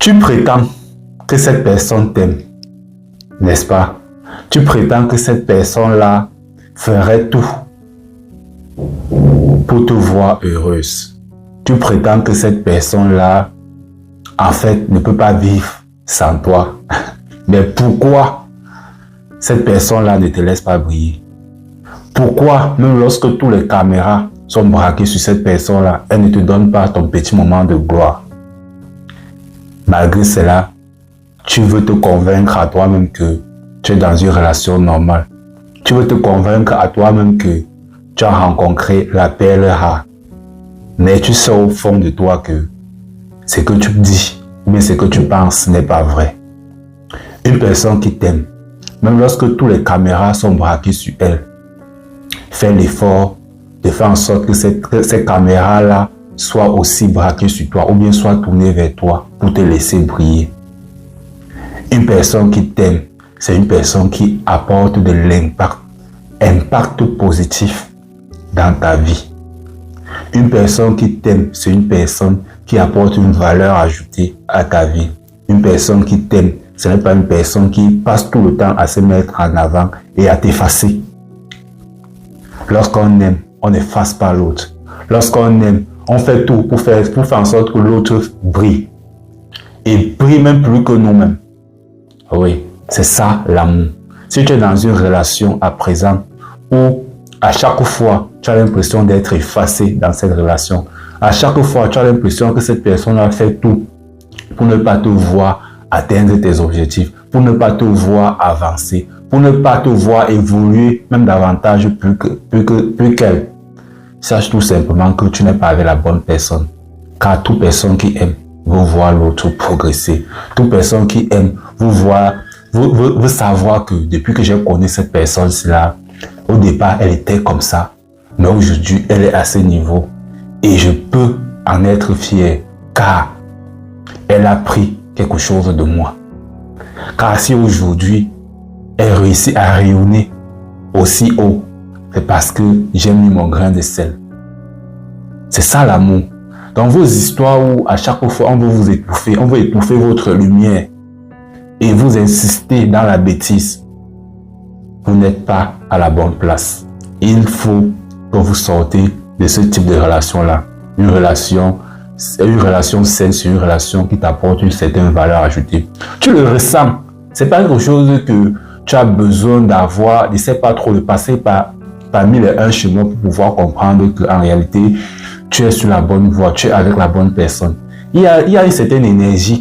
Tu prétends que cette personne t'aime, n'est-ce pas? Tu prétends que cette personne-là ferait tout pour te voir heureuse. Tu prétends que cette personne-là, en fait, ne peut pas vivre sans toi. Mais pourquoi cette personne-là ne te laisse pas briller? Pourquoi, même lorsque toutes les caméras sont braquées sur cette personne-là, elle ne te donne pas ton petit moment de gloire? Malgré cela, tu veux te convaincre à toi-même que tu es dans une relation normale. Tu veux te convaincre à toi-même que tu as rencontré la perle rare. Mais tu sais au fond de toi que ce que tu dis, ou bien ce que tu penses n'est pas vrai. Une personne qui t'aime, même lorsque toutes les caméras sont braquées sur elle, fais l'effort de faire en sorte que ces caméras-là soient aussi braquées sur toi, ou bien soient tournées vers toi pour te laisser briller. Une personne qui t'aime, c'est une personne qui apporte de l'impact positif dans ta vie. Une personne qui t'aime, c'est une personne qui apporte une valeur ajoutée à ta vie. Une personne qui t'aime, ce n'est pas une personne qui passe tout le temps à se mettre en avant et à t'effacer. Lorsqu'on aime, on n'efface pas l'autre. Lorsqu'on aime, on fait tout pour faire en sorte que l'autre brille. Et brille même plus que nous-mêmes. Oui, c'est ça l'amour. Si tu es dans une relation à présent où à chaque fois tu as l'impression d'être effacé dans cette relation, à chaque fois tu as l'impression que cette personne a fait tout pour ne pas te voir atteindre tes objectifs, pour ne pas te voir avancer, pour ne pas te voir évoluer même davantage plus qu'elle. Sache tout simplement que tu n'es pas avec la bonne personne. Car toute personne qui aime veut voir l'autre progresser. Toute personne qui aime veut savoir que depuis que j'ai connu cette personne-là, au départ, elle était comme ça. Mais aujourd'hui, elle est à ce niveau. Et je peux en être fier car elle a pris quelque chose de moi. Car si aujourd'hui, elle réussit à rayonner aussi haut, c'est parce que j'ai mis mon grain de sel. C'est ça l'amour. Dans vos histoires où à chaque fois on veut vous étouffer, on veut étouffer votre lumière et vous insistez dans la bêtise, vous n'êtes pas à la bonne place. Il faut que vous sortez de ce type de relation-là. Une relation saine, c'est une relation qui t'apporte une certaine valeur ajoutée. Tu le ressens. C'est pas quelque chose que tu as besoin d'avoir, ne sais pas trop de passer parmi les un chemin pour pouvoir comprendre qu'en réalité, tu es sur la bonne voie, tu es avec la bonne personne. Il y a une certaine énergie